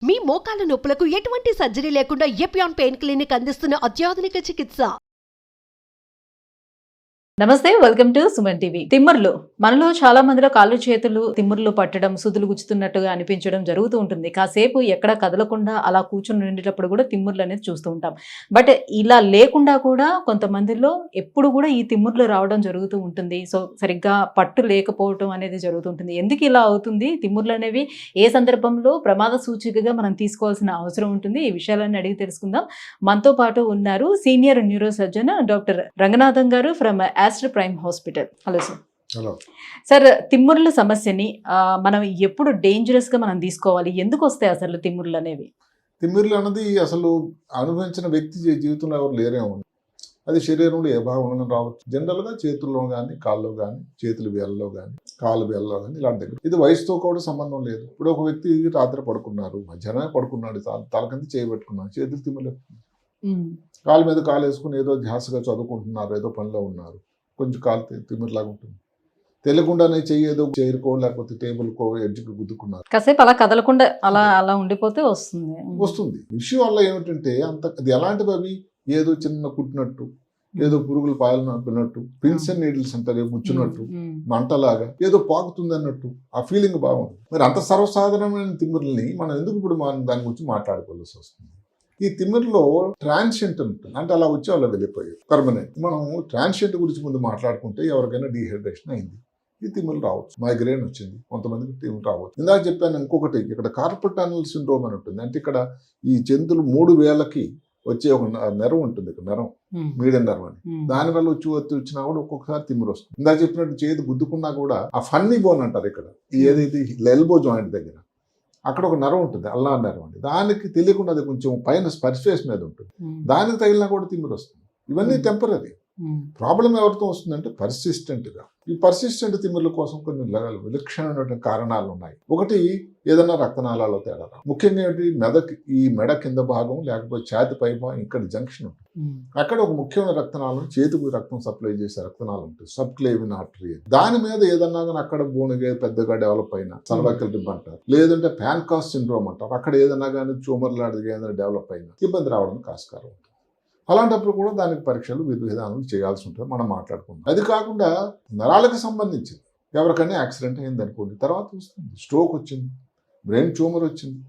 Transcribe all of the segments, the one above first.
మీ మోకాల నొప్పులకు ఎటువంటి సర్జరీ లేకుండా ఎపియాన్ పెయిన్ క్లినిక్ అందిస్తున్న అత్యాధునిక చికిత్స. నమస్తే, వెల్కమ్ టు సుమన్ టీవీ. తిమ్మర్లు మనలో చాలా మందిలో కాళ్ళు చేతులు తిమ్మర్లు పట్టడం, సుదులు గుచ్చుతున్నట్టుగా అనిపించడం జరుగుతూ ఉంటుంది. కాసేపు ఎక్కడ కదలకుండా అలా కూర్చొని ఉండేటప్పుడు కూడా తిమ్మర్లు అనేది చూస్తూ ఉంటాం. బట్ ఇలా లేకుండా కూడా కొంతమందిలో ఎప్పుడు కూడా ఈ తిమ్మర్లు రావడం జరుగుతూ ఉంటుంది. సో సరిగ్గా పట్టు లేకపోవడం అనేది జరుగుతుంటుంది. ఎందుకు ఇలా అవుతుంది? తిమ్మర్లు అనేవి ఏ సందర్భంలో ప్రమాద సూచికగా మనం తీసుకోవాల్సిన అవసరం ఉంటుంది? ఈ విషయాలన్నీ అడిగి తెలుసుకుందాం. మనతో పాటు ఉన్నారు senior neuro surgeon doctor Ranganatham garu from Aster prime hospital. Hello sir. Hello sir, తిమ్ముర్ల సమస్యని మనం ఎప్పుడు డేంజరస్ గా మనం తీసుకోవాలి? ఎందుకు వస్తాయి అసలు తిమ్ముర్లు అనేవి? తిమ్మిర్లు అన్నది అసలు అనుభవించిన వ్యక్తి జీవితంలో ఎవరు లేరేమో. అది శరీరంలో ఏ భాగంలో రావచ్చు. జనరల్గా చేతుల్లో కానీ, కాళ్ళలో కానీ, చేతుల వేళ్ళలో కానీ, కాళ్ళు వేళ్ళలో కానీ ఇలాంటి దగ్గర. ఇది వయసుతో కూడా సంబంధం లేదు. ఇప్పుడు ఒక వ్యక్తి రాత్రి పడుకున్నారు, మధ్యాహ్నమే పడుకున్నాడు, తలకింద చేయబెట్టుకున్నాడు, చేతులు తిమ్మిర్లు, కాళ్ళ మీద కాలు వేసుకుని ఏదో ధ్యాసగా చదువుకుంటున్నారు, ఏదో పనిలో ఉన్నారు, కొంచెం కాలు తిమ్మిరిలాగా ఉంటుంది. తెలియకుండానే చెయ్యి ఏదో చైర్కో లేకపోతే టేబుల్కో ఎడ్జ్కి గుద్దుకున్నారు, కాసేపు అలా కదలకుండా అలా ఉండిపోతే వస్తుంది. విషయం వల్ల ఏమిటంటే అది ఎలాంటివి అవి ఏదో చిన్న కుట్టినట్టు, ఏదో పురుగులు పాయలు నప్పినట్టు, పిన్స్ అండ్ నీడిల్స్ అంటారు గుచ్చున్నట్టు, మంటలాగా ఏదో పాకుతుంది అన్నట్టు ఆ ఫీలింగ్ బాగుంది. మరి అంత సర్వసాధారణమైన తిమ్మిర్లని మనం ఎందుకు ఇప్పుడు దాని గురించి మాట్లాడుకోవాల్సి వస్తుంది? ఈ తిమ్మిరిలో ట్రాన్షియంట్ ఉంటుంది, అంటే అలా వచ్చి అలా వెళ్ళిపోయాయి పర్మనెంట్. మనం ట్రాన్షియంట్ గురించి ముందు మాట్లాడుకుంటే ఎవరికైనా డీహైడ్రేషన్ అయింది, ఈ తిమ్మిరి రావచ్చు. మైగ్రేన్ వచ్చింది, కొంతమందికి తిమ్మిరి రావచ్చు. ఇందాక చెప్పాను ఇంకొకటి, ఇక్కడ కార్పల్ టన్నల్ సిండ్రోమ్ అని ఉంటుంది. అంటే ఇక్కడ ఈ జంతువులు 3 వేలకి వచ్చే ఒక నెర్వ్ ఉంటుంది, ఇక్కడ నెర్వ్, మీడియం నెర్వ్ అని. దానివల్ల వచ్చినా కూడా ఒక్కొక్కసారి తిమ్మిరి వస్తుంది. ఇందాక చెప్పినట్టు చేతి గుద్దుకున్నా కూడా ఆ ఫన్నీ బోన్ అంటారు ఇక్కడ, ఏదైతే ఎల్బో జాయింట్ దగ్గర, అక్కడ ఒక నరం ఉంటుంది, అల్లా నరం అండి. దానికి తెలియకుండా అది కొంచెం పైన సర్ఫేస్ మీద ఉంటుంది, దానికి తగిలినా కూడా తిమ్మిరి వస్తుంది. ఇవన్నీ టెంపరీ. ప్రాబ్లం ఎవరితో వస్తుందంటే పర్సిస్టెంట్గా. ఈ పర్సిస్టెంట్ తిమ్మిర్ల కోసం కొన్ని విలక్షణమైన కారణాలు ఉన్నాయి. ఒకటి, ఏదైనా రక్తనాళాల్లో తేడా, ముఖ్యంగా ఏంటి, ఈ మెడ కింద భాగం లేకపోతే ఛాతి పై భాగం, ఇక్కడ జంక్షన్ ఉంటుంది. అక్కడ ఒక ముఖ్యమైన రక్తనాళం, చేతికి రక్తం సప్లై చేసే రక్తనాళం ఉంటుంది, సబ్క్లేవిన్ ఆర్టరీ. దాని మీద ఏదన్నా కానీ అక్కడ బోనిగా పెద్దగా డెవలప్ అయిన సర్వైకల్ రిబ్ అంటారు, లేదంటే ప్యాన్కాస్ సిండ్రోమ్ అంటారు, అక్కడ ఏదన్నా కానీ ట్యూమర్ లాంటిది ఏదైనా డెవలప్ అయినా ఇబ్బంది రావడానికి ఆస్కారం ఉంటుంది. అలాంటప్పుడు కూడా దానికి పరీక్షలు విధానాలు చేయాల్సి ఉంటుంది, మనం మాట్లాడుకుంటాం. అది కాకుండా నరాలకు సంబంధించింది, ఎవరికైనా యాక్సిడెంట్ అయింది అనుకోండి, తర్వాత వస్తుంది స్ట్రోక్ వచ్చింది, బ్రెయిన్ ట్యూమర్ వచ్చింది.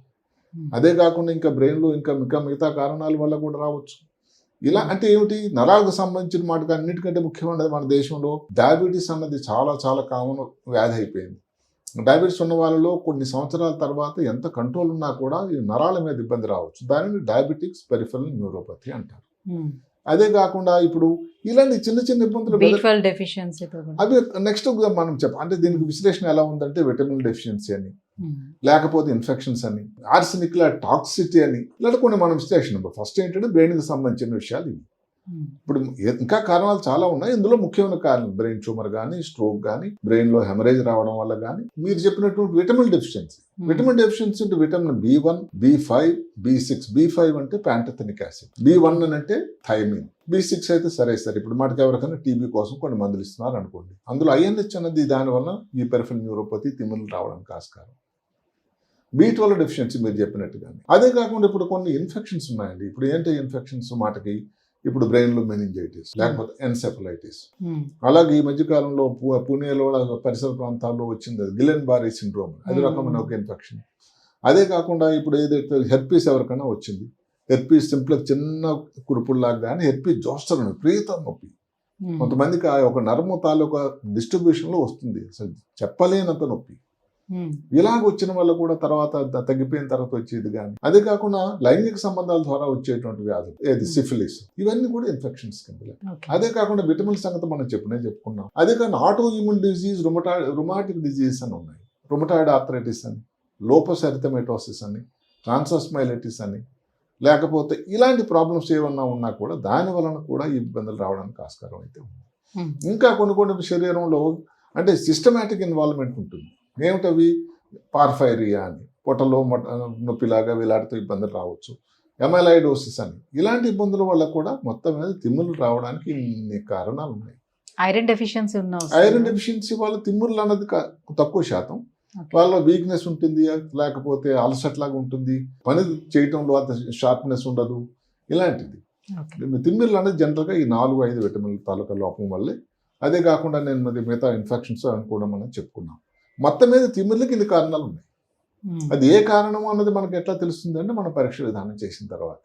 అదే కాకుండా ఇంకా బ్రెయిన్లో ఇంకా మిగతా కారణాల వల్ల కూడా రావచ్చు. ఇలా అంటే ఏమిటి, నరాలకు సంబంధించిన మాటకు అన్నిటికంటే ముఖ్యమైనది మన దేశంలో డయాబెటీస్ అన్నది చాలా చాలా కామన్ వ్యాధి అయిపోయింది. డయాబెటీస్ ఉన్న వాళ్ళలో కొన్ని సంవత్సరాల తర్వాత ఎంత కంట్రోల్ ఉన్నా కూడా ఈ నరాల మీద ఇబ్బంది రావచ్చు. దానిని డయాబెటిక్స్ పెరిఫెరల్ న్యూరోపతి అంటారు. అదే కాకుండా ఇప్పుడు ఇలాంటి చిన్న చిన్న ఇబ్బందులు అవి నెక్స్ట్ మనం చెప్పాలి. అంటే దీనికి విశ్లేషణ ఎలా ఉందంటే విటమిన్ డెఫిషియన్సీ అని, లేకపోతే ఇన్ఫెక్షన్స్ అని, ఆర్సెనిక్ టాక్సిటీ అని, ఇలాంటి కొన్ని మనం విశ్లేషణ. ఫస్ట్ ఏంటంటే బ్రెయిన్కి సంబంధించిన విషయాలు ఇవి. ఇప్పుడు ఇంకా కారణాలు చాలా ఉన్నాయి. ఇందులో ముఖ్యమైన కారణం బ్రెయిన్ ట్యూమర్ కానీ, స్ట్రోక్ కానీ, బ్రెయిన్లో హెమరేజ్ రావడం వల్ల కానీ, మీరు చెప్పినటువంటి విటమిన్ డెఫిషియన్సీ. విటమిన్ డెఫిషియన్సీ అంటే vitamin B1, B5, B6. B5 అంటే ప్యాంటథెనిక్ యాసిడ్, B1 అంటే థైమిన్, B6 అయితే సరే. ఇప్పుడు మాటకి ఎవరికైనా టీబీ కోసం కొన్ని మందులు ఇస్తున్నారు అనుకోండి, అందులో INH అన్నది దానివల్ల ఈ పెరిఫెరల్ న్యూరోపతి తిమ్మిర్లు రావడానికి ఆస్కారం. B12 డెఫిషియన్సీ మీరు చెప్పినట్టుగానే. అదే కాకుండా ఇప్పుడు కొన్ని ఇన్ఫెక్షన్స్ ఉన్నాయండి. ఇప్పుడు ఏంటి ఇన్ఫెక్షన్స్ మాటకి, ఇప్పుడు బ్రెయిన్లో మెనింజైటిస్, లేకపోతే ఎన్సెఫలైటిస్. అలాగే ఈ మధ్యకాలంలో పుణేలో పరిసర ప్రాంతాల్లో వచ్చింది గిలెన్ బారీ సిండ్రోమ్, అది రకమైన ఒక ఇన్ఫెక్షన్. అదే కాకుండా ఇప్పుడు ఏదైతే హెర్పీస్ ఎవరికైనా వచ్చింది, హెర్పీస్ సింపుల్ చిన్న కురుపుల్లాగా కానీ, హెర్పీస్ జోస్టర్ విపరీతం నొప్పి. కొంతమందికి ఒక నర్మ తాలూకా డిస్ట్రిబ్యూషన్లో వస్తుంది, అసలు చెప్పలేనంత నొప్పి. ఇలాగ వచ్చిన వల్ల కూడా తర్వాత తగ్గిపోయిన తర్వాత వచ్చేది. కానీ అదే కాకుండా లైంగిక సంబంధాల ద్వారా వచ్చేటువంటి వ్యాధులు, ఏది సిఫిలిస్, ఇవన్నీ కూడా ఇన్ఫెక్షన్స్ కింద. అదే కాకుండా విటమిన్ సంగతి మనం చెప్పుకున్నాం. అదే కాకుండా auto immune disease, rheumatic disease అని ఉన్నాయి, రుమటాయిడ్ ఆర్థరైటిస్ అని, లోపస్ ఎరిథమెటోసిస్ అని, ట్రాన్సస్మైలైటిస్ అని, లేకపోతే ఇలాంటి ప్రాబ్లమ్స్ ఏమన్నా ఉన్నా కూడా దాని వలన కూడా ఈ ఇబ్బందులు రావడానికి ఆస్కారం అయితే ఉంది. ఇంకా కొన్ని శరీరంలో అంటే సిస్టమాటిక్ ఇన్వాల్వ్మెంట్ ఉంటుంది. ఏమిటవి, పార్ఫైరియా అని, పొట్టలో నొప్పిలాగా వేలాడుతూ ఇబ్బందులు రావచ్చు, ఎమైలాయిడోసిస్ అని, ఇలాంటి ఇబ్బందుల వల్ల కూడా మొత్తం మీద తిమ్ములు రావడానికి ఇన్ని కారణాలు ఉన్నాయి. ఐరన్ డెఫిషియన్సీ ఐరన్ డెఫిషియన్సీ వల్ల తిమ్ముర్లు అన్నది తక్కువ శాతం, వాళ్ళ వీక్నెస్ ఉంటుంది, లేకపోతే అలసట్ లాగా ఉంటుంది, పని చేయటంలో అంత షార్ప్నెస్ ఉండదు, ఇలాంటిది. తిమ్మిర్లు అనేది జనరల్గా ఈ 4-5 విటమిన్ల తాలూకా లోపం వల్లే. అదే కాకుండా నేను మిగతా ఇన్ఫెక్షన్స్ అని కూడా మనం చెప్పుకున్నాం. మొత్తం మీద తిమ్మిర్లకి ఇన్ని కారణాలు ఉన్నాయి. అది ఏ కారణం అన్నది మనకి ఎట్లా తెలుస్తుంది అంటే మనం పరీక్ష విధానం చేసిన తర్వాత.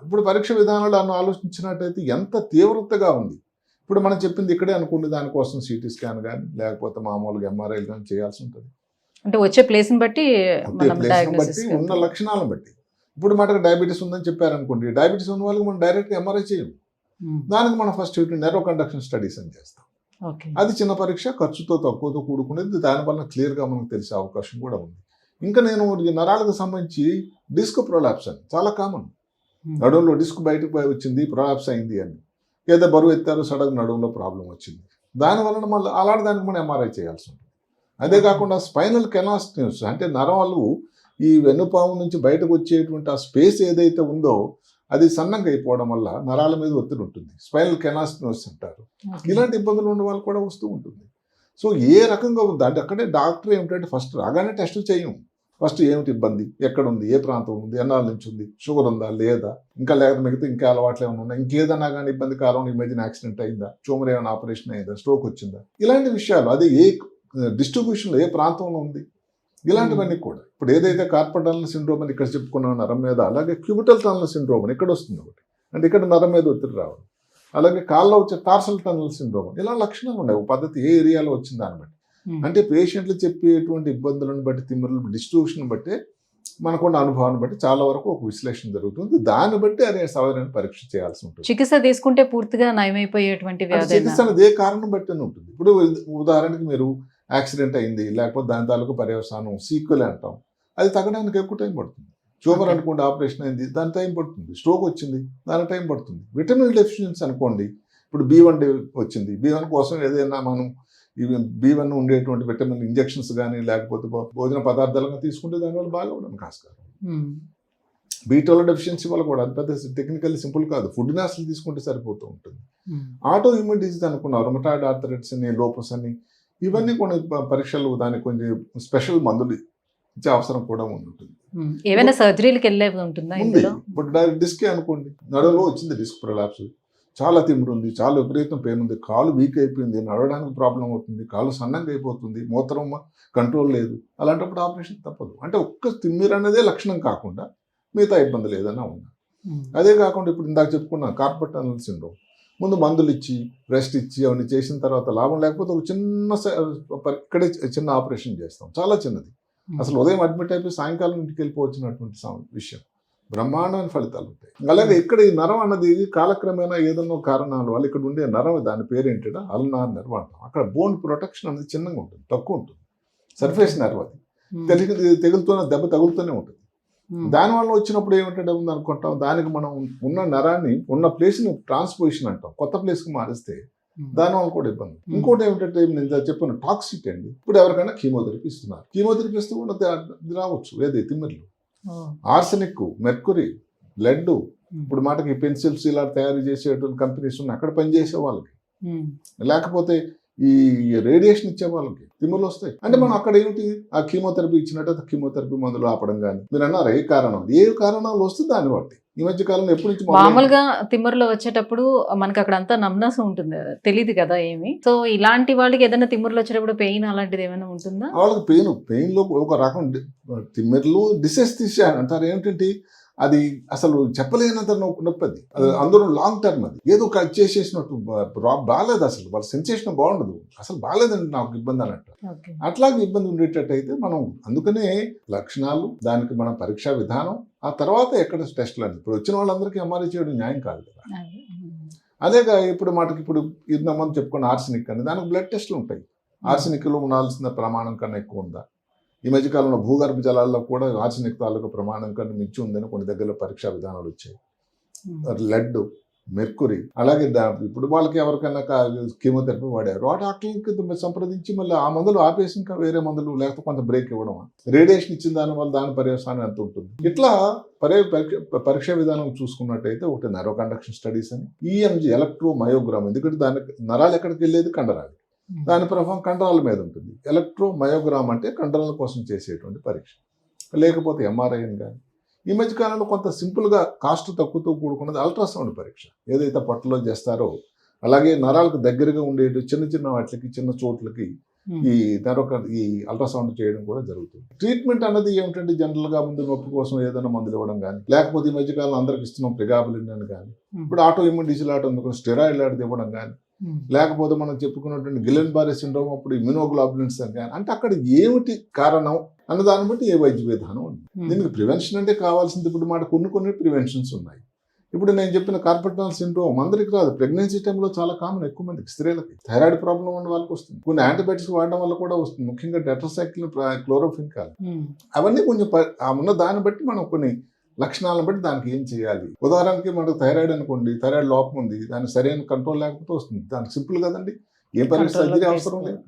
ఇప్పుడు పరీక్ష విధానాలు ఆలోచించినట్టయితే ఎంత తీవ్రతగా ఉంది. ఇప్పుడు మనం చెప్పింది ఇక్కడే అనుకోండి, దానికోసం సిటీ స్కాన్ కానీ లేకపోతే మామూలుగా ఎంఆర్ఐలు కానీ చేయాల్సి ఉంటుంది. అంటే వచ్చే ప్లేస్ని బట్టి ఉన్న లక్షణాలను బట్టి. ఇప్పుడు మనకు డయాబెటీస్ ఉందని చెప్పారనుకోండి, డయాబెటీస్ ఉన్న వాళ్ళకి మనం డైరెక్ట్గా ఎంఆర్ఐ చేయము. దానికి మనం ఫస్ట్ నెర్వ్ కండక్షన్ స్టడీస్ అని చేస్తాం. అది చిన్న పరీక్ష, ఖర్చుతో తక్కువతో కూడుకునేది, దానివల్ల క్లియర్గా మనకు తెలిసే అవకాశం కూడా ఉంది. ఇంకా నేను నరాలకు సంబంధించి డిస్క్ ప్రొలాప్స్ అని చాలా కామన్. నడువులో డిస్క్ బయటకు వచ్చింది, ప్రొలాప్స్ అయింది అని, ఏదో బరువు ఎత్తారు, సడన్ నడువులో ప్రాబ్లం వచ్చింది, దానివల్ల మళ్ళీ అలాంటి దానికి మనం ఎంఆర్ఐ చేయాల్సి ఉంటుంది. అదే కాకుండా స్పైనల్ కెనాస్టినస్ అంటే నరాలు ఈ వెన్నుపాము నుంచి బయటకు వచ్చేటువంటి ఆ స్పేస్ ఏదైతే ఉందో అది సన్నంగా అయిపోవడం వల్ల నరాల మీద ఒత్తిడి ఉంటుంది, స్పైనల్ కెనాస్టినస్ అంటారు. ఇలాంటి ఇబ్బందులు ఉన్న వాళ్ళు కూడా వస్తూ ఉంటుంది. సో ఏ రకంగా ఉంది అంటే అక్కడే డాక్టర్ ఏమిటంటే ఫస్ట్ రాగానే టెస్ట్ చేయము. ఫస్ట్ ఏమిటి ఇబ్బంది, ఎక్కడ ఉంది, ఏ ప్రాంతం ఉంది, ఎన్నాళ్ళ నుంచి ఉంది, షుగర్ ఉందా లేదా, ఇంకా లేదా మిగతా ఇంకా అలవాట్లు ఏమైనా ఉన్నాయి, ఇంకేదన్నా కానీ ఇబ్బంది కాలం, ఈ మధ్యన యాక్సిడెంట్ అయిందా, ట్యూమర్ ఏమైనా ఆపరేషన్ అయిందా, స్ట్రోక్ వచ్చిందా, ఇలాంటి విషయాలు. అది ఏ డిస్ట్రిబ్యూషన్లో ఏ ప్రాంతంలో ఉంది, ఇలాంటివన్నీ కూడా. ఇప్పుడు ఏదైతే కార్పల్ టనల్ సిండ్రోమ్ అని ఇక్కడ చెప్పుకున్న నరం మీద, అలాగే క్యూబిటల్ టనల్ సిండ్రోమ్ అని ఇక్కడ వస్తుంది ఒకటి, అంటే ఇక్కడ నరం మీద ఒత్తిడి రావడం. అలాగే కాల్లో వచ్చే టార్సల్ టనల్ సిండ్రోమ్, ఇలా లక్షణాలు ఉన్నాయి. ఒక పద్ధతి ఏ ఏరియాలో వచ్చిన దాన్ని బట్టి, అంటే పేషెంట్లు చెప్పేటువంటి ఇబ్బందులను బట్టి, తిమ్మిర్ల డిస్ట్రిబ్యూషన్ బట్టి, మనకున్న అనుభవాన్ని బట్టి చాలా వరకు ఒక విశ్లేషణ జరుగుతుంది. దాన్ని బట్టి అనే సవరణ పరీక్ష చేయాల్సి ఉంటుంది. చికిత్స తీసుకుంటే పూర్తిగా నయమైపోయేటువంటి చికిత్స అనేది ఏ కారణం బట్టి ఉంటుంది. ఇప్పుడు ఉదాహరణకి మీరు యాక్సిడెంట్ అయింది, లేకపోతే దాని తాలూకు పర్యవసానం సీక్వెల్ అంటాం, అది తగ్గడానికి ఎక్కువ టైం పడుతుంది. ట్యూమర్ అనుకోండి, ఆపరేషన్ అయింది, దాని టైం పడుతుంది. స్ట్రోక్ వచ్చింది, దాని టైం పడుతుంది. విటమిన్ డెఫిషియన్సీ అనుకోండి, ఇప్పుడు B1 వచ్చింది, B1 కోసం ఏదైనా మనం ఇవి B1 ఉండేటువంటి విటమిన్ ఇంజెక్షన్స్ కానీ లేకపోతే భోజన పదార్థాలను తీసుకుంటే దానివల్ల బాగా ఉండడానికి ఆస్కారం. B12 డెఫిషియన్సీ వల్ల కూడా అది పెద్ద టెక్నికల్లీ సింపుల్ కాదు, ఫుడ్ని అసలు తీసుకుంటే సరిపోతూ ఉంటుంది. ఆటో ఇమ్యూన్ డిసీజ్ అనుకున్నారు, రొమటాయిడ్ ఆర్థరైటిస్ అని, లోపస్ అని, ఇవన్నీ కొన్ని పరీక్షలు, దానికి కొంచెం స్పెషల్ మందులు ఇచ్చే అవసరం కూడా ఉంటుంది. ఏమైనా సర్జరీలకు వెళ్ళే ఉంటుందా? ఇప్పుడు డైరెక్ట్ డిస్క్ అనుకోండి, నడులో వచ్చింది డిస్క్ ప్రొలాప్స్, చాలా తిమ్మిడి ఉంది, చాలా విపరీతం పెయిన్ ఉంది, కాలు వీక్ అయిపోయింది, నడవడానికి ప్రాబ్లం అవుతుంది, కాలు సన్నంగా అయిపోతుంది, మూత్రం కంట్రోల్ లేదు, అలాంటప్పుడు ఆపరేషన్ తప్పదు. అంటే ఒక్క తిమ్మిరి అనేదే లక్షణం కాకుండా మిగతా ఇబ్బందులు ఏదైనా ఉన్నా. అదే కాకుండా ఇప్పుడు ఇందాక చెప్పుకున్నాను కార్పల్ టనల్ సిండ్రోమ్, ముందు మందులు ఇచ్చి రెస్ట్ ఇచ్చి అవన్నీ చేసిన తర్వాత లాభం లేకపోతే ఒక చిన్న ఇక్కడే చిన్న ఆపరేషన్ చేస్తాం, చాలా చిన్నది, అసలు ఉదయం అడ్మిట్ అయిపోయి సాయంకాలం ఇంటికి వెళ్ళిపోవచ్చినటువంటి విషయం, బ్రహ్మాండమైన ఫలితాలు ఉంటాయి. అలాగే ఇక్కడ ఈ నరం అన్నది కాలక్రమేణా ఏదన్నో కారణాల వల్ల ఇక్కడ ఉండే నరం, దాని పేరేంటంటే అల్నార్ నెర్వ్ అంటాం. అక్కడ బోన్ ప్రొటెక్షన్ అనేది చిన్నగా ఉంటుంది, తక్కువ ఉంటుంది, సర్ఫేస్ నెర్వ్ అది దెబ్బ తగులుతూనే ఉంటుంది. దానివల్ల వచ్చినప్పుడు ఏమిటంటే ఉంది అనుకుంటాం, దానికి మనం ఉన్న నరాన్ని ఉన్న ప్లేస్ని ట్రాన్స్పోజిషన్ అంటాం, కొత్త ప్లేస్కి మారిస్తే దానివల్ల కూడా ఇబ్బంది. ఇంకోటి ఏమిటంటే నేను చెప్పిన టాక్సిక్ అండి. ఇప్పుడు ఎవరికైనా కీమోథెరపీ ఇస్తున్నారు, కీమోథెరపీ ఇస్తూ కూడా రావచ్చు ఏది తిమ్మిర్లు, ఆర్సెనిక్, మెర్కురీ, లెడ్, ఇప్పుడు మాటకి పెన్సిల్స్ ఇలా తయారు చేసేటువంటి కంపెనీస్ ఉన్నాయి, అక్కడ పనిచేసే వాళ్ళకి, లేకపోతే ఈ రేడియేషన్ ఇచ్చే వాళ్ళకి తిమ్మిర్లు వస్తాయి. అంటే మనం అక్కడ ఏమిటి ఆ కీమోథెరపీ ఇచ్చినట్టు కీమోథెరపీ మందులు ఆపడం కానీ, మీరు అన్నారు ఏ కారణం, ఏ కారణాలు వస్తుంది దాన్ని బట్టి. ఈ మధ్య కాలంలో ఎప్పటి నుంచి మామూలుగా తిమ్మిర్లో వచ్చేటప్పుడు మనకి అక్కడ అంతా నమ్నస్ ఉంటుంది, తెలియదు కదా ఏమి. సో ఇలాంటి వాళ్ళకి ఏదైనా తిమ్మిర్లు వచ్చేటప్పుడు పెయిన్ అలాంటిది ఏమైనా ఉంటుందా? వాళ్ళకి పెయిన్ లో ఒక రకం తిమ్మిర్లు డిసెస్థిసియా అంటారు. ఏమిటంటే అది అసలు చెప్పలేనంత నొప్పి, అది అందరూ లాంగ్ టర్మ్, అది ఏదో చేసేసినట్టు బాగాలేదు, అసలు వాళ్ళ సెన్సేషన్ బాగుండదు, అసలు బాగాలేదండి నాకు ఇబ్బంది అన్నట్టు. అట్లాగే ఇబ్బంది ఉండేటట్టయితే మనం అందుకనే లక్షణాలు, దానికి మనం పరీక్షా విధానం, ఆ తర్వాత ఎక్కడ టెస్టులు అని. ఇప్పుడు వచ్చిన వాళ్ళందరికీ ఎంఆర్ఐ చేయడం న్యాయం కాదు కదా. అదేగా ఇప్పుడు మాటకి ఇప్పుడు ఇంతమంది చెప్పుకున్న ఆర్సెనిక్ అని, దానికి బ్లడ్ టెస్టులు ఉంటాయి. ఆర్సెనిక్లో ఉండాల్సిన ప్రమాణం కన్నా ఎక్కువ ఉందా, ఈ మధ్యకాలంలో భూగర్భ జలాల్లో కూడా ఆర్సెనిక్ తాలూకు ప్రమాణం కన్నా మించి ఉందని కొన్ని దగ్గరలో పరీక్షా విధానాలు వచ్చాయి. లెడ్, మెర్కురీ, అలాగే ఇప్పుడు వాళ్ళకి ఎవరికైనా కీమోథెరపీ వాడారు, ఆ డాక్టర్లకి సంప్రదించి మళ్ళీ ఆ మందులు ఆపేసి ఇంకా వేరే మందులు లేకపోతే కొంత బ్రేక్ ఇవ్వడం, రేడియేషన్ ఇచ్చిన దానివల్ల దాని పర్యవసానం ఎంత ఉంటుంది. ఇట్లా పరీక్షా విధానం చూసుకున్నట్టయితే ఒకటి నెర్వ్ కండక్షన్ స్టడీస్ అని, EMG ఎలక్ట్రోమయోగ్రామ్, ఎందుకంటే దానికి నరాలు ఎక్కడికి వెళ్ళేది కండరాలు, దాని ప్రభావం కండరాల మీద ఉంటుంది. ఎలక్ట్రోమయోగ్రామ్ అంటే కండరాల కోసం చేసేటువంటి పరీక్ష, లేకపోతే ఎంఆర్ఐ అని కానీ. ఈ మధ్య కాలంలో కొంత సింపుల్గా కాస్ట్ తక్కువతో కూడుకున్నది అల్ట్రాసౌండ్ పరీక్ష. ఏదైతే పొట్టలో చేస్తారో అలాగే నరాలకు దగ్గరగా ఉండే చిన్న చిన్న వాటికి, చిన్న చోట్లకి ఈ అల్ట్రాసౌండ్ చేయడం కూడా జరుగుతుంది. ట్రీట్మెంట్ అన్నది ఏమిటంటే జనరల్గా ముందు నొప్పి కోసం ఏదైనా మందులు ఇవ్వడం కానీ, లేకపోతే ఈ మధ్యకాలం అందరికి ఇస్తున్నాం ప్రిగాబులిన్ అని కానీ, ఇప్పుడు ఆటో ఇమ్యూన్ డిజిలాట్ అందుకు స్టెరాయిడ్ లాంటిది ఇవ్వడం కానీ, లేకపోతే మనం చెప్పుకున్నటువంటి గిలెన్ బారే సిండ్రోమ్ అప్పుడు ఇమ్యూనోగ్లోబులిన్స్ అని కానీ. అంటే అక్కడ ఏమిటి కారణం అన్న దాన్ని బట్టి ఏ వైద్య విధానం ఉంది. దీనికి ప్రివెన్షన్ అంటే కావాల్సింది ఇప్పుడు మాట కొన్ని ప్రివెన్షన్స్ ఉన్నాయి. ఇప్పుడు నేను చెప్పిన కార్పొటల్ సిండ్రోమ్ అందరికి రాదు, ప్రెగ్నెన్సీ టైంలో చాలా కామన్, ఎక్కువ మందికి స్త్రీలకి థైరాయిడ్ ప్రాబ్లం ఉన్న వాళ్ళకి వస్తుంది. కొన్ని యాంటీబయాటిక్స్ వాడడం వల్ల కూడా వస్తుంది, ముఖ్యంగా టెట్రాసైక్లిన్, క్లోరోఫిన్కాల్. అవన్నీ కొంచెం ఉన్న దాన్ని బట్టి మనం కొన్ని లక్షణాలను బట్టి దానికి ఏం చేయాలి. ఉదాహరణకి మనకు థైరాయిడ్ అనుకోండి, థైరాయిడ్ లోపం ఉంది, దానికి సరైన కంట్రోల్ లేకపోతే వస్తుంది. దానికి సింపుల్ కదండి, ఏం పరీక్ష సర్జరీ అవసరం లేదు.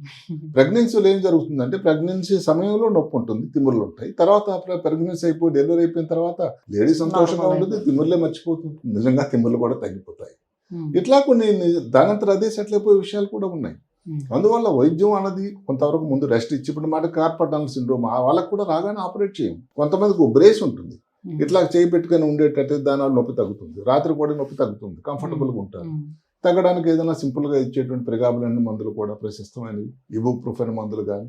ప్రెగ్నెన్సీలో ఏం జరుగుతుందంటే ప్రెగ్నెన్సీ సమయంలో నొప్పి ఉంటుంది, తిమ్ముర్లు ఉంటాయి. తర్వాత ప్రెగ్నెన్సీ అయిపోయి డెలివరీ అయిపోయిన తర్వాత లేడీ సంతోషంగా ఉంటుంది, తిమ్ముర్లే మర్చిపోతుంది, నిజంగా తిమ్ముర్లు కూడా తగ్గిపోతాయి. ఇట్లా కొన్ని దానంతర అదే సెటిల్ అయిపోయే విషయాలు కూడా ఉన్నాయి. అందువల్ల వైద్యం అన్నది కొంతవరకు ముందు రెస్ట్ ఇచ్చి, ఇప్పుడు మాట కార్పొటల్ సిండ్రోమ్ వాళ్ళకు కూడా రాగానే ఆపరేట్ చేయం. కొంతమందికి బ్రేస్ ఉంటుంది, ఇట్లా చేయి పెట్టుకొని ఉండేటట్టు దాని నొప్పి తగ్గుతుంది, రాత్రి కూడా నొప్పి తగ్గుతుంది, కంఫర్టబుల్గా ఉంటారు. తగ్గడానికి ఏదైనా సింపుల్గా ఇచ్చేటువంటి ప్రిగాబులిన్ మందులు కూడా ప్రశస్తమైనవి, ఇబుప్రోఫెన్ మందులు కానీ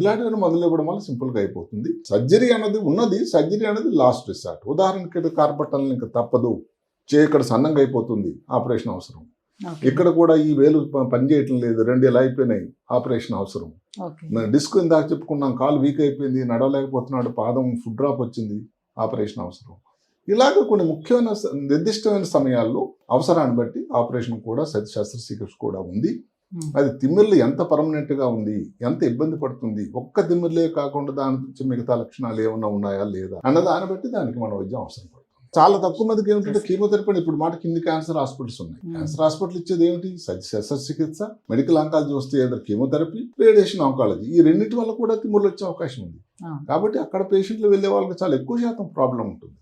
ఇలాంటివన్నీ మందులు ఇవ్వడం వల్ల సింపుల్గా అయిపోతుంది. సర్జరీ అనేది ఉన్నది, సర్జరీ అనేది లాస్ట్ రిసార్ట్. ఉదాహరణకి కార్పొటల్ ఇంకా తప్పదు, ఇక్కడ సన్నంగా అయిపోతుంది, ఆపరేషన్ అవసరం. ఇక్కడ కూడా ఈ వేలు పనిచేయటం లేదు, 2 ఇలా అయిపోయినాయి, ఆపరేషన్ అవసరం. డిస్క్ ఇందాక చెప్పుకున్నాం, కాలు వీక్ అయిపోయింది, నడవలేకపోతున్నాడు, పాదం ఫుడ్ డ్రాప్ వచ్చింది, ఆపరేషన్ అవసరం. ఇలాగ కొన్ని ముఖ్యమైన నిర్దిష్టమైన సమయాల్లో అవసరాన్ని బట్టి ఆపరేషన్ కూడా, శస్త్రచికిత్స కూడా ఉంది. అది తిమ్మిర్లు ఎంత పర్మనెంట్గా ఉంది, ఎంత ఇబ్బంది పడుతుంది, ఒక్క తిమ్మిర్లే కాకుండా దాని నుంచి మిగతా లక్షణాలు ఏమన్నా ఉన్నాయా లేదా అన్న దాన్ని బట్టి దానికి మన వైద్యం అవసరం పడుతుంది. చాలా తక్కువ మందికి ఏమిటంటే కీమోథెరపీ. ఇప్పుడు మాట కింది క్యాన్సర్ హాస్పిటల్స్ ఉన్నాయి. క్యాన్సర్ హాస్పిటల్ ఇచ్చేది ఏమిటి, శస్త్రచికిత్స, మెడికల్ ఆంకాలజీ వస్తే ఏదో కీమోథెరపీ, రేడియేషన్ ఆంకాలజీ. ఈ రెండింటి వల్ల కూడా తిమ్ముర్లు వచ్చే అవకాశం ఉంది. కాబట్టి అక్కడ పేషెంట్లు వెళ్ళే వాళ్ళకి చాలా ఎక్కువ శాతం ప్రాబ్లం ఉంటుంది.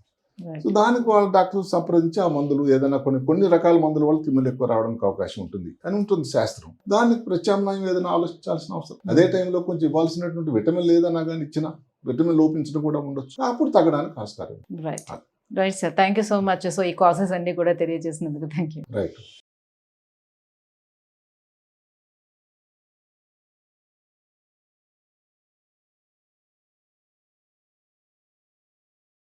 సో దానికి వాళ్ళ డాక్టర్ సంప్రదించి ఆ మందులు ఏదైనా కొన్ని రకాల మందుల వల్ల తిమ్మిర్లు ఎక్కువ రావడానికి అవకాశం ఉంటుంది అని ఉంటుంది శాస్త్రం. దానికి ప్రత్యామ్నాయం ఏదైనా ఆలోచించాల్సిన అవసరం. అదే టైంలో కొంచెం ఇవ్వాల్సినటువంటి విటమిన్ లేదన్నా కానీ ఇచ్చిన విటమిన్ లోపించడం కూడా ఉండొచ్చు, అప్పుడు తగ్గడానికి ఆస్కారం. Right sir, thank you so much. So ఈ కాసెస్ అన్ని కూడా తెలియజేసినందుకు థ్యాంక్ యూ. రైట్.